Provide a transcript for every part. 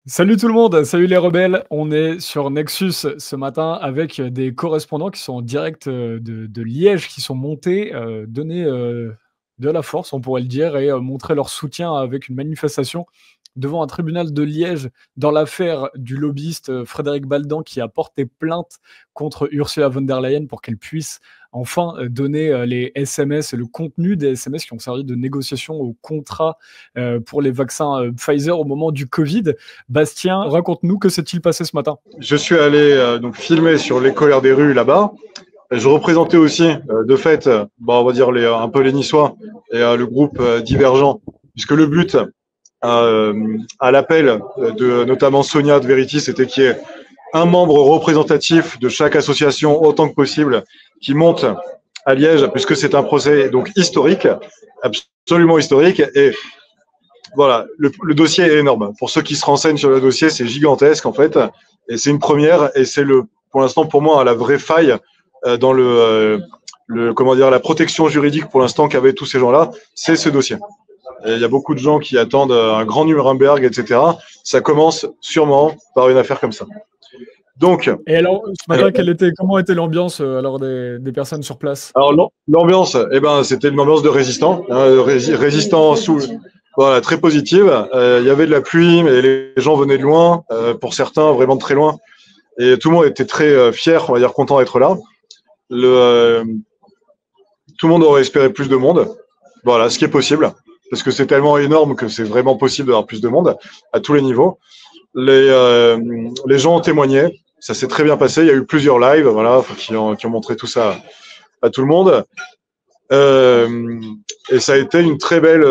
Salut tout le monde, salut les rebelles. On est sur Nexus ce matin avec des correspondants qui sont en direct de Liège, qui sont montés, donner de la force, on pourrait le dire, et montrer leur soutien avec une manifestation devant un tribunal de Liège dans l'affaire du lobbyiste Frédéric Baldan qui a porté plainte contre Ursula von der Leyen pour qu'elle puisse enfin donner les SMS et le contenu des SMS qui ont servi de négociation au contrat pour les vaccins Pfizer au moment du Covid. Bastien, raconte-nous, que s'est-il passé ce matin? Je suis allé donc filmer sur les colères des rues là-bas. Je représentais aussi, de fait, on va dire un peu les Niçois et le groupe Divergent, puisque le but à l'appel de notamment Sonia de Verity, c'était qu'il y ait un membre représentatif de chaque association autant que possible qui monte à Liège, puisque c'est un procès donc historique, absolument historique. Et voilà, le dossier est énorme. Pour ceux qui se renseignent sur le dossier, c'est gigantesque en fait, et c'est une première. Et c'est pour l'instant, pour moi, la vraie faille dans comment dire, la protection juridique pour l'instant qu'avaient tous ces gens-là, c'est ce dossier. Et il y a beaucoup de gens qui attendent un grand Nuremberg, etc. Ça commence sûrement par une affaire comme ça. Donc. Et alors, ce matin, comment était l'ambiance alors des personnes sur place? Alors l'ambiance, c'était une ambiance de résistants, résistants voilà, très positive. Il y avait de la pluie, mais les gens venaient de loin, pour certains vraiment de très loin, et tout le monde était très fier, on va dire content d'être là. Tout le monde aurait espéré plus de monde, voilà, ce qui est possible, parce que c'est tellement énorme que c'est vraiment possible d'avoir plus de monde à tous les niveaux. Les gens ont témoigné, ça s'est très bien passé. Il y a eu plusieurs lives, voilà, qui ont montré tout ça à tout le monde. Et ça a été une très belle.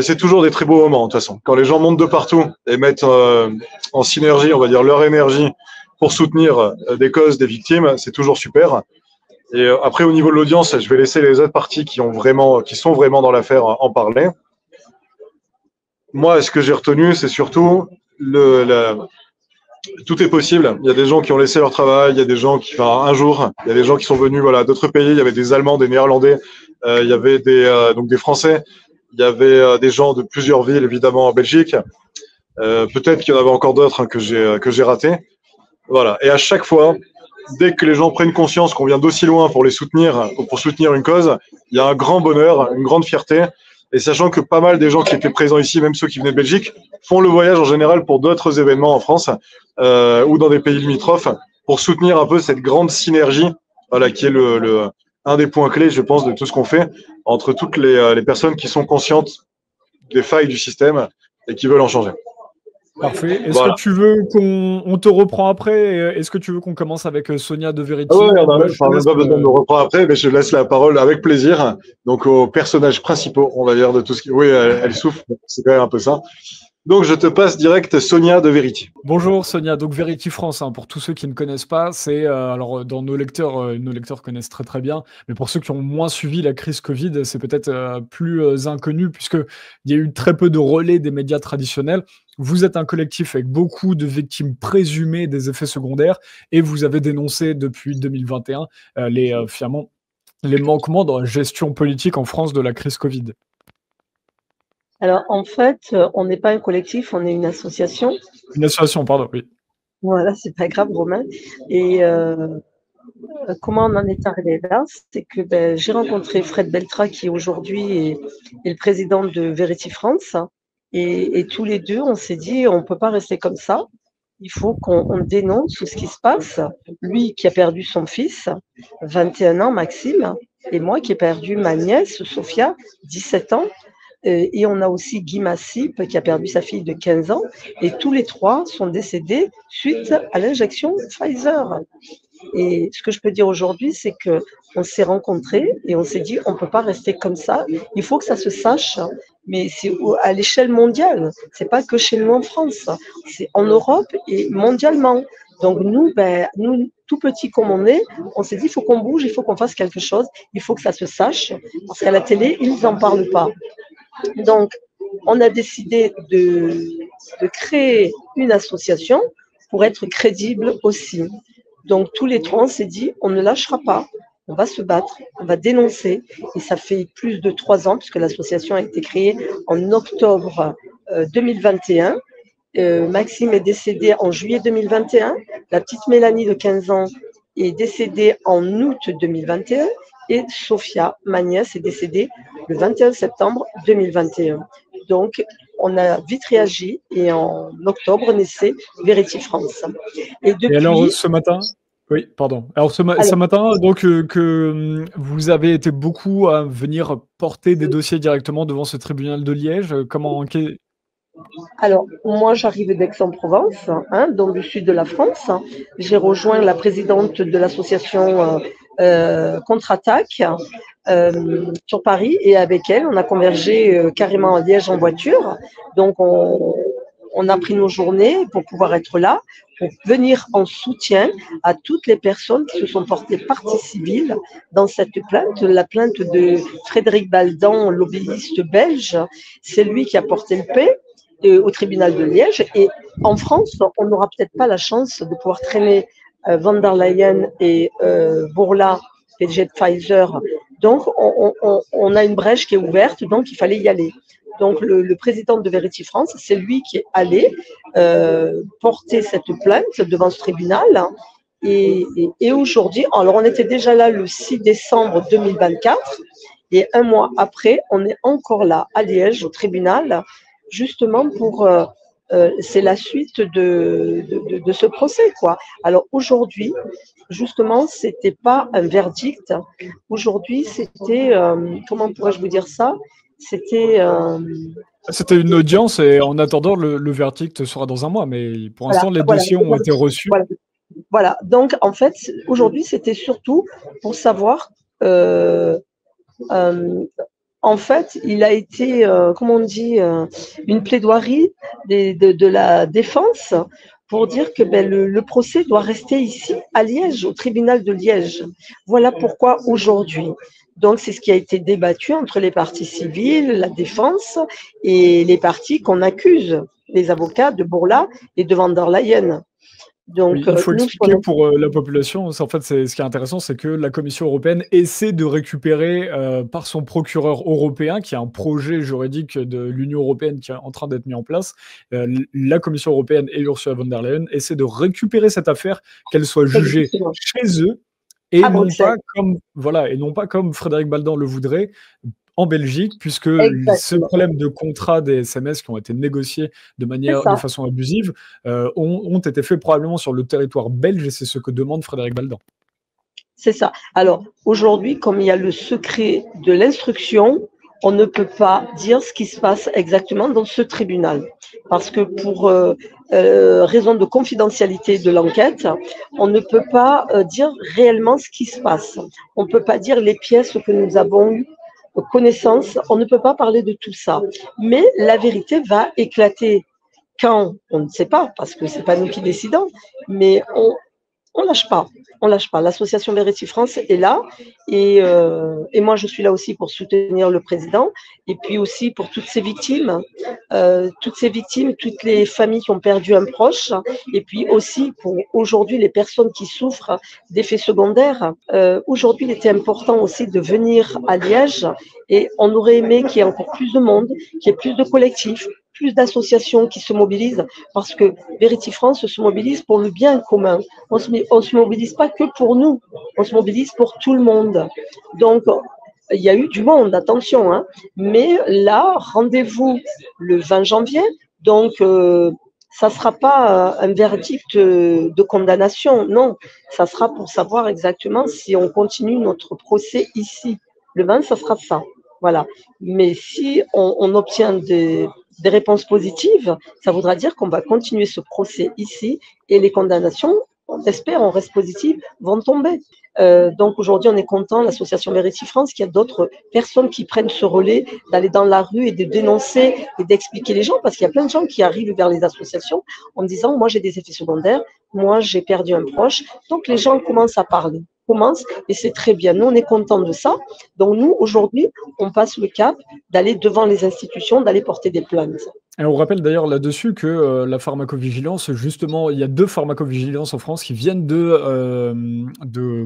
C'est toujours des très beaux moments de toute façon. Quand les gens montent de partout et mettent en synergie, on va dire, leur énergie pour soutenir des causes, des victimes, c'est toujours super. Et après, au niveau de l'audience, je vais laisser les autres parties qui sont vraiment dans l'affaire en parler. Moi, ce que j'ai retenu, c'est surtout tout est possible. Il y a des gens qui ont laissé leur travail, il y a des gens un jour, il y a des gens qui sont venus, voilà, d'autres pays. Il y avait des Allemands, des Néerlandais, il y avait donc des Français, il y avait des gens de plusieurs villes, évidemment, en Belgique. Peut-être qu'il y en avait encore d'autres que j'ai ratés. Voilà. Et à chaque fois, dès que les gens prennent conscience qu'on vient d'aussi loin pour les soutenir, pour soutenir une cause, il y a un grand bonheur, une grande fierté. Et sachant que pas mal des gens qui étaient présents ici, même ceux qui venaient de Belgique, font le voyage en général pour d'autres événements en France ou dans des pays limitrophes pour soutenir un peu cette grande synergie, voilà, qui est un des points clés, je pense, de tout ce qu'on fait entre toutes les personnes qui sont conscientes des failles du système et qui veulent en changer. Parfait. Est-ce que tu veux qu'on te reprend après? Est-ce que tu veux qu'on commence avec Sonia de Verity? Oui, on n'a pas besoin de me reprendre après, mais je laisse la parole avec plaisir. Donc, aux personnages principaux, on va dire, de tout ce qui. Oui, elle souffre, c'est quand même un peu ça. Donc, je te passe direct Sonia de Verity. Bonjour Sonia, donc Verity France, pour tous ceux qui ne connaissent pas, c'est alors dans nos lecteurs connaissent très très bien, mais pour ceux qui ont moins suivi la crise Covid, c'est peut-être plus inconnu puisqu'il y a eu très peu de relais des médias traditionnels. Vous êtes un collectif avec beaucoup de victimes présumées des effets secondaires et vous avez dénoncé depuis 2021 finalement les manquements dans la gestion politique en France de la crise Covid. Alors, en fait, on n'est pas un collectif, on est une association. Une association, pardon, oui. Voilà, c'est pas grave, Romain. Et comment on en est arrivé là? C'est que j'ai rencontré Fred Beltra, qui aujourd'hui est le président de Verity France. Et tous les deux, on s'est dit, on ne peut pas rester comme ça. Il faut qu'on dénonce tout ce qui se passe. Lui qui a perdu son fils, 21 ans, Maxime, et moi qui ai perdu ma nièce, Sophia, 17 ans. Et on a aussi Guy Massip qui a perdu sa fille de 15 ans. Et tous les trois sont décédés suite à l'injection Pfizer. Et ce que je peux dire aujourd'hui, c'est qu'on s'est rencontrés et on s'est dit, on ne peut pas rester comme ça. Il faut que ça se sache, mais c'est à l'échelle mondiale. Ce n'est pas que chez nous en France. C'est en Europe et mondialement. Donc nous, tout petits comme on s'est dit, il faut qu'on bouge, il faut qu'on fasse quelque chose. Il faut que ça se sache. Parce qu'à la télé, ils n'en parlent pas. Donc, on a décidé de créer une association pour être crédible aussi. Donc, tous les trois, on s'est dit, on ne lâchera pas, on va se battre, on va dénoncer. Et ça fait plus de 3 ans, puisque l'association a été créée en octobre 2021. Maxime est décédé en juillet 2021. La petite Mélanie de 15 ans est décédée en août 2021. Et Sophia, ma nièce, est décédée le 21 septembre 2021. Donc, on a vite réagi et en octobre naissait Verity France. Et depuis. Et alors, ce matin, oui, pardon. Alors, ce matin, donc, que vous avez été beaucoup à venir porter des dossiers directement devant ce tribunal de Liège. Comment. Alors, moi, j'arrive d'Aix-en-Provence, donc du sud de la France. J'ai rejoint la présidente de l'association Contre-Attaque sur Paris, et avec elle, on a convergé carrément à Liège en voiture. Donc, on a pris nos journées pour pouvoir être là, pour venir en soutien à toutes les personnes qui se sont portées partie civile dans cette plainte. La plainte de Frédéric Baldan, lobbyiste belge, c'est lui qui a porté le paix au tribunal de Liège. Et en France, on n'aura peut-être pas la chance de pouvoir traîner Van der Leyen et Bourla, PDG de Pfizer. Donc, on a une brèche qui est ouverte, donc il fallait y aller. Donc, le président de Verity France, c'est lui qui est allé porter cette plainte devant ce tribunal. Et aujourd'hui, alors on était déjà là le 6 décembre 2024, et un mois après, on est encore là à Liège, au tribunal, justement pour, c'est la suite de ce procès, quoi. Alors aujourd'hui, justement, c'était pas un verdict. Aujourd'hui, c'était, comment pourrais-je vous dire ça? C'était une audience, et en attendant, le verdict sera dans un mois. Mais pour l'instant, les dossiers ont été reçus. Voilà. Donc, en fait, aujourd'hui, c'était surtout pour savoir. En fait, il a été, comment on dit, une plaidoirie de la défense pour dire que le procès doit rester ici, à Liège, au tribunal de Liège. Voilà pourquoi aujourd'hui. Donc, c'est ce qui a été débattu entre les parties civiles, la défense et les parties qu'on accuse, les avocats de Bourla et de Van der Leyen. Donc, oui, il faut expliquer pour la population. En fait, ce qui est intéressant, c'est que la Commission européenne essaie de récupérer par son procureur européen, qui a un projet juridique de l'Union européenne qui est en train d'être mis en place. La Commission européenne et Ursula von der Leyen essaient de récupérer cette affaire, qu'elle soit jugée chez eux, et non pas comme Frédéric Baldan le voudrait en Belgique, puisque ce problème de contrat des SMS qui ont été négociés de façon abusive ont été faits probablement sur le territoire belge, et c'est ce que demande Frédéric Baldan. C'est ça. Alors, aujourd'hui, comme il y a le secret de l'instruction, on ne peut pas dire ce qui se passe exactement dans ce tribunal. Parce que pour raison de confidentialité de l'enquête, on ne peut pas dire réellement ce qui se passe. On ne peut pas dire les pièces que nous avons eues connaissance, on ne peut pas parler de tout ça. Mais la vérité va éclater quand, on ne sait pas, parce que ce n'est pas nous qui décidons, mais on lâche pas. On lâche pas. L'association Verity France est là, et moi je suis là aussi pour soutenir le président, et puis aussi pour toutes ces victimes, toutes les familles qui ont perdu un proche, et puis aussi pour aujourd'hui les personnes qui souffrent d'effets secondaires. Aujourd'hui, il était important aussi de venir à Liège, et on aurait aimé qu'il y ait encore plus de monde, qu'il y ait plus de collectifs, plus d'associations qui se mobilisent, parce que Verity France se mobilise pour le bien commun. On se mobilise pas que pour nous, on se mobilise pour tout le monde. Donc, il y a eu du monde, attention, hein, mais là, rendez-vous le 20 janvier, donc ça ne sera pas un verdict de condamnation, non, ça sera pour savoir exactement si on continue notre procès ici. Le 20, ça sera ça, voilà. Mais si on obtient des réponses positives, ça voudra dire qu'on va continuer ce procès ici, et les condamnations, on espère, on reste positive, vont tomber. Donc aujourd'hui, on est content, l'association Verity France, qu'il y a d'autres personnes qui prennent ce relais, d'aller dans la rue et de dénoncer et d'expliquer les gens, parce qu'il y a plein de gens qui arrivent vers les associations en disant « moi j'ai des effets secondaires, moi j'ai perdu un proche ». Donc les gens commencent à parler, et c'est très bien. Nous, on est contents de ça. Donc nous, aujourd'hui, on passe le cap d'aller devant les institutions, d'aller porter des plaintes. Et on rappelle d'ailleurs là-dessus que la pharmacovigilance, justement, il y a 2 pharmacovigilances en France qui viennent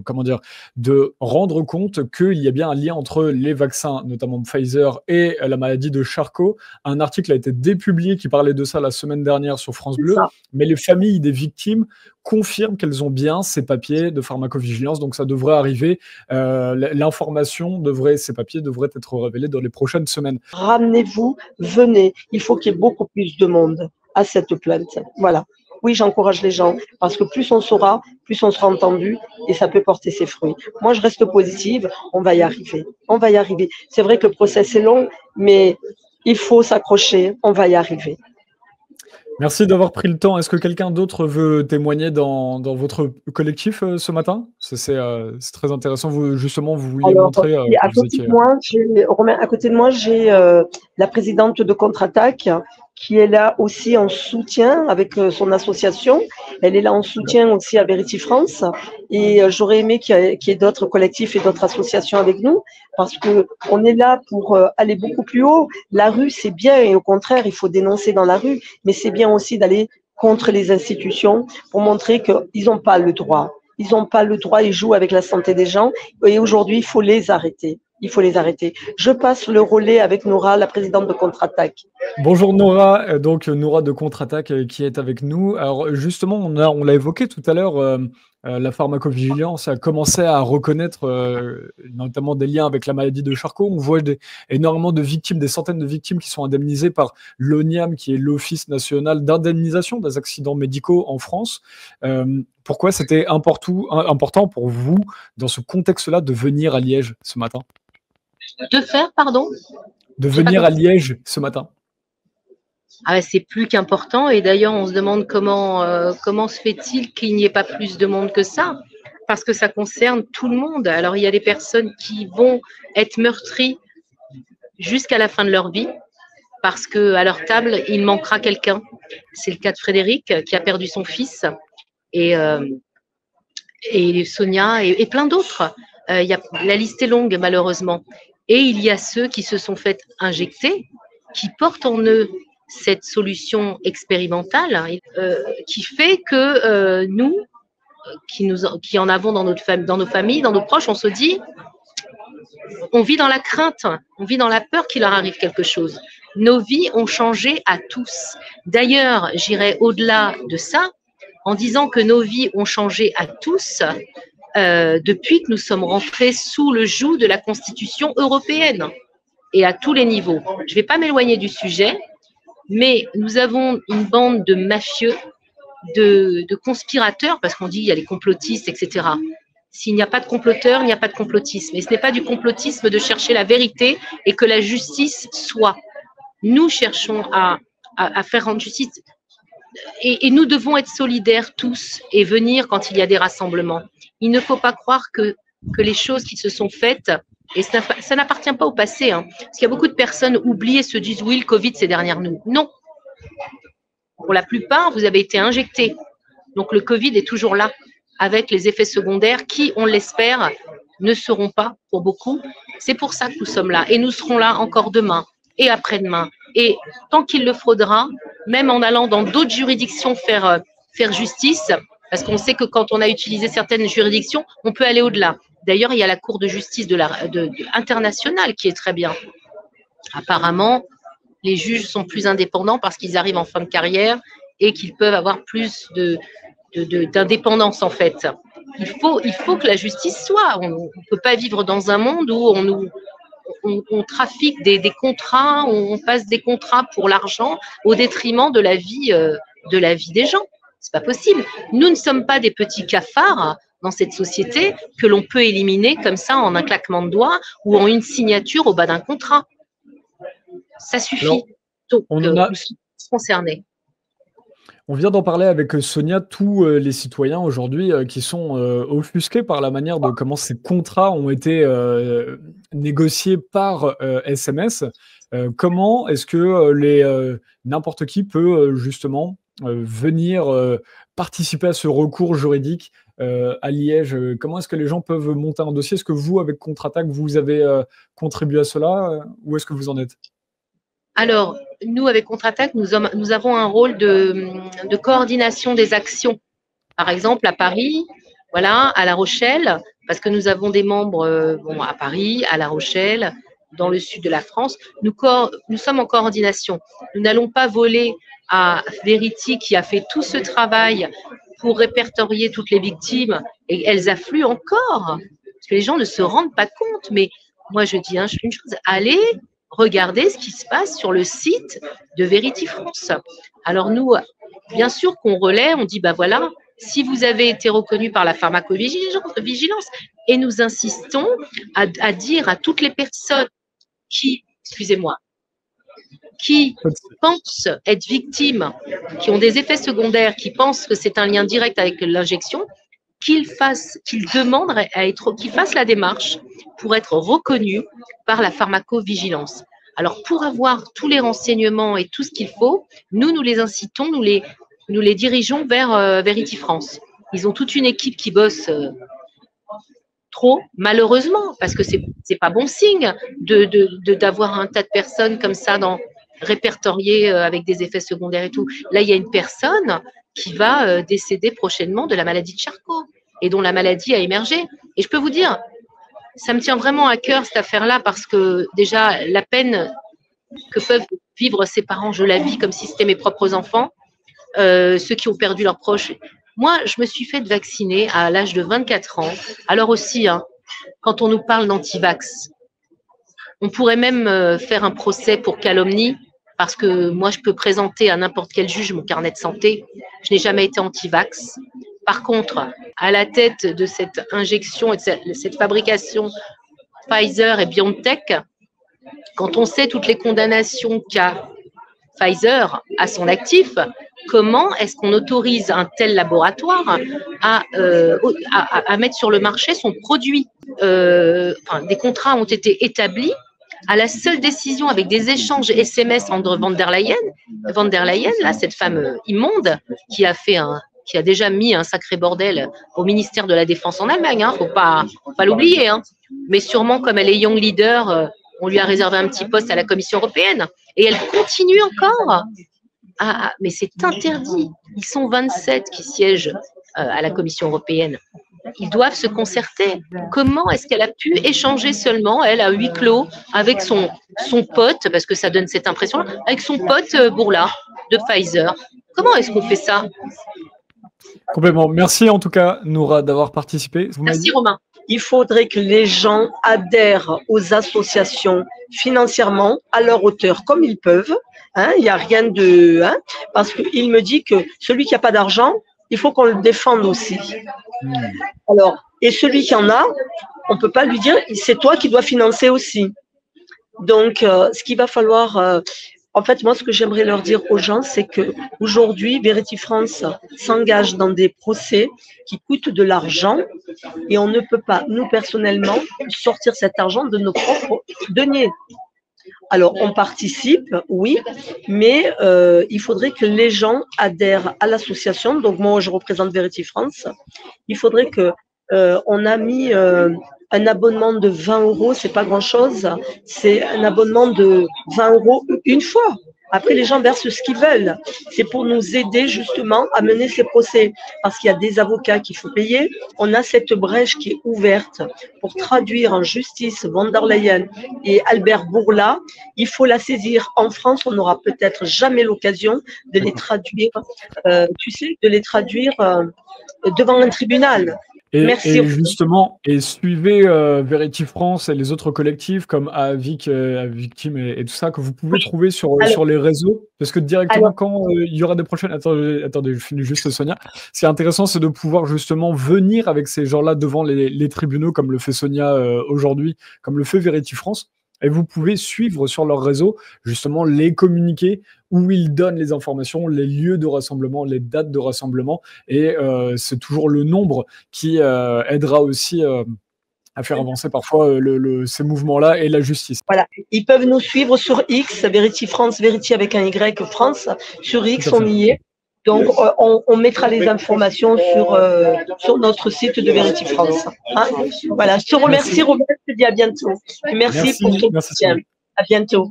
comment dire, de rendre compte qu'il y a bien un lien entre les vaccins, notamment Pfizer, et la maladie de Charcot. Un article a été dépublié qui parlait de ça la semaine dernière sur France C'est Bleu, ça. mais les familles des victimes confirment qu'elles ont bien ces papiers de pharmacovigilance, donc ça devrait arriver. Ces papiers devraient être révélés dans les prochaines semaines. Ramenez-vous, venez. Il faut qu'il y ait beaucoup plus de monde à cette plainte. Voilà. Oui, j'encourage les gens parce que plus on saura, plus on sera entendu et ça peut porter ses fruits. Moi, je reste positive. On va y arriver. On va y arriver. C'est vrai que le process est long, mais il faut s'accrocher. On va y arriver. Merci d'avoir pris le temps. Est-ce que quelqu'un d'autre veut témoigner dans votre collectif ce matin? C'est très intéressant. Vous, justement, vous vouliez Alors, montrer à que vous côté étiez. de moi, Romain, à côté de moi, j'ai la présidente de Contre-Attaque qui est là aussi en soutien avec son association. Elle est là en soutien aussi à Verity France. Et j'aurais aimé qu'il y ait d'autres collectifs et d'autres associations avec nous parce que on est là pour aller beaucoup plus haut. La rue, c'est bien et au contraire, il faut dénoncer dans la rue, mais c'est bien aussi d'aller contre les institutions pour montrer qu'ils n'ont pas le droit. Ils n'ont pas le droit, ils jouent avec la santé des gens et aujourd'hui, il faut les arrêter. Il faut les arrêter. Je passe le relais avec Nora, la présidente de Contre-Attaque. Bonjour Nora, donc Nora de Contre-Attaque qui est avec nous. Alors justement, on l'a évoqué tout à l'heure, la pharmacovigilance a commencé à reconnaître notamment des liens avec la maladie de Charcot. On voit énormément de victimes, des centaines de victimes qui sont indemnisées par l'ONIAM, qui est l'Office national d'indemnisation des accidents médicaux en France. Pourquoi c'était important pour vous, dans ce contexte-là, de venir à Liège ce matin? De faire, pardon? De venir à Liège ce matin. Ah, c'est plus qu'important. Et d'ailleurs, on se demande comment se fait-il qu'il n'y ait pas plus de monde que ça? Parce que ça concerne tout le monde. Alors, il y a des personnes qui vont être meurtries jusqu'à la fin de leur vie parce qu'à leur table, il manquera quelqu'un. C'est le cas de Frédéric qui a perdu son fils et Sonia et plein d'autres. La liste est longue, malheureusement. Et il y a ceux qui se sont fait injecter, qui portent en eux cette solution expérimentale qui fait que nous, qui en avons dans nos familles, dans nos proches, on se dit, on vit dans la crainte, on vit dans la peur qu'il leur arrive quelque chose. Nos vies ont changé à tous. D'ailleurs, j'irai au-delà de ça en disant que nos vies ont changé à tous depuis que nous sommes rentrés sous le joug de la Constitution européenne et à tous les niveaux. Je ne vais pas m'éloigner du sujet, mais nous avons une bande de mafieux, de conspirateurs, parce qu'on dit il y a les complotistes, etc. S'il n'y a pas de comploteurs, il n'y a pas de complotisme. Et ce n'est pas du complotisme de chercher la vérité et que la justice soit. Nous cherchons à faire rendre justice. Et nous devons être solidaires tous et venir quand il y a des rassemblements. Il ne faut pas croire que les choses qui se sont faites, et ça n'appartient pas au passé, hein, parce qu'il y a beaucoup de personnes oubliées se disent oui, le Covid, c'est derrière nous. Non. Pour la plupart, vous avez été injectés. Donc le Covid est toujours là, avec les effets secondaires qui, on l'espère, ne seront pas pour beaucoup. C'est pour ça que nous sommes là. Et nous serons là encore demain et après-demain. Et tant qu'il le faudra, même en allant dans d'autres juridictions faire justice, parce qu'on sait que quand on a utilisé certaines juridictions, on peut aller au-delà. D'ailleurs, il y a la Cour de justice internationale qui est très bien. Apparemment, les juges sont plus indépendants parce qu'ils arrivent en fin de carrière et qu'ils peuvent avoir plus d'indépendance en fait. Il faut que la justice soit. On ne peut pas vivre dans un monde où on trafique des contrats, on passe des contrats pour l'argent au détriment de la vie des gens. C'est pas possible. Nous ne sommes pas des petits cafards dans cette société que l'on peut éliminer comme ça en un claquement de doigts ou en une signature au bas d'un contrat. Ça suffit. Alors, donc, nous sommes concernés. On vient d'en parler avec Sonia, tous les citoyens aujourd'hui qui sont offusqués par la manière de comment ces contrats ont été négociés par SMS. Comment est-ce que n'importe qui peut justement venir participer à ce recours juridique à Liège? Comment est-ce que les gens peuvent monter un dossier? Est-ce que vous, avec Contre-Attaque, vous avez contribué à cela? Où est-ce que vous en êtes? Alors, nous, avec Contre-Attaque, nous avons un rôle de coordination des actions. Par exemple, à Paris, voilà, à La Rochelle, parce que nous avons des membres à Paris, à La Rochelle, dans le sud de la France. Nous sommes en coordination. Nous n'allons pas voler à Verity qui a fait tout ce travail pour répertorier toutes les victimes et elles affluent encore. Parce que les gens ne se rendent pas compte. Mais moi, je dis une chose, allez regarder ce qui se passe sur le site de Verity France. Alors nous, bien sûr qu'on relaie, on dit, voilà, si vous avez été reconnu par la pharmacovigilance, et nous insistons à dire à toutes les personnes qui pensent être victimes, qui ont des effets secondaires, qui pensent que c'est un lien direct avec l'injection, qu'ils fassent la démarche pour être reconnus par la pharmacovigilance. Alors, pour avoir tous les renseignements et tout ce qu'il faut, nous les incitons, nous les dirigeons vers Verity France. Ils ont toute une équipe qui bosse trop, malheureusement, parce que c'est pas bon signe d'avoir un tas de personnes comme ça répertoriées avec des effets secondaires et tout. Là, il y a une personne qui va décéder prochainement de la maladie de Charcot et dont la maladie a émergé. Et je peux vous dire, ça me tient vraiment à cœur cette affaire-là parce que déjà, la peine que peuvent vivre ses parents, je la vis comme si c'était mes propres enfants, ceux qui ont perdu leurs proches. Moi, je me suis fait vacciner à l'âge de 24 ans. Alors aussi, quand on nous parle d'antivax, on pourrait même faire un procès pour calomnie parce que moi, je peux présenter à n'importe quel juge mon carnet de santé. Je n'ai jamais été antivax. Par contre, à la tête de cette injection et de cette fabrication Pfizer et BioNTech, quand on sait toutes les condamnations qu'a Pfizer à son actif, comment est-ce qu'on autorise un tel laboratoire à mettre sur le marché son produit? Des contrats ont été établis à la seule décision avec des échanges SMS entre Van der Leyen, là, cette femme immonde qui a déjà mis un sacré bordel au ministère de la Défense en Allemagne, faut pas l'oublier. Mais sûrement, comme elle est young leader, on lui a réservé un petit poste à la Commission européenne. Et elle continue encore. Mais c'est interdit. Ils sont 27 qui siègent à la Commission européenne. Ils doivent se concerter. Comment est-ce qu'elle a pu échanger seulement, elle, à huis clos, avec son pote, parce que ça donne cette impression-là, avec son pote Bourla de Pfizer? Comment est-ce qu'on fait ça? Complètement. Merci en tout cas, Noura, d'avoir participé. Merci Romain. Il faudrait que les gens adhèrent aux associations financièrement à leur hauteur, comme ils peuvent. Il n'y a rien de... parce qu'il me dit que celui qui n'a pas d'argent, il faut qu'on le défende aussi. Alors, et celui qui en a, on ne peut pas lui dire, c'est toi qui dois financer aussi. Donc, ce qu'il va falloir... en fait, moi, ce que j'aimerais leur dire aux gens, c'est qu'aujourd'hui, Verity France s'engage dans des procès qui coûtent de l'argent et on ne peut pas, nous, personnellement, sortir cet argent de nos propres deniers. Alors, on participe, oui, mais il faudrait que les gens adhèrent à l'association. Donc, moi, je représente Verity France. Il faudrait que on a mis un abonnement de 20 €, c'est pas grand-chose. C'est un abonnement de 20 € une fois. Après, les gens versent ce qu'ils veulent. C'est pour nous aider justement à mener ces procès. Parce qu'il y a des avocats qu'il faut payer. On a cette brèche qui est ouverte pour traduire en justice Van der Leyen et Albert Bourla. Il faut la saisir. En France, on n'aura peut-être jamais l'occasion de les traduire, de les traduire devant un tribunal. Merci. Et justement, suivez Verity France et les autres collectifs comme Victime et tout ça que vous pouvez trouver sur les réseaux, parce que directement quand il y aura des prochaines... Attendez, je finis juste Sonia. Ce qui est intéressant, c'est de pouvoir justement venir avec ces gens-là devant les tribunaux, comme le fait Sonia aujourd'hui, comme le fait Verity France. Et vous pouvez suivre sur leur réseau justement les communiqués où ils donnent les informations, les lieux de rassemblement, les dates de rassemblement. Et c'est toujours le nombre qui aidera aussi à faire avancer parfois ces mouvements-là et la justice. Voilà, ils peuvent nous suivre sur X, Verity France, Verity avec un Y France. Sur X, on y est. Donc, on mettra les informations sur notre site de Verity France. Voilà, je te remercie, Robert, je te dis à bientôt. Et merci pour ton soutien. À bientôt.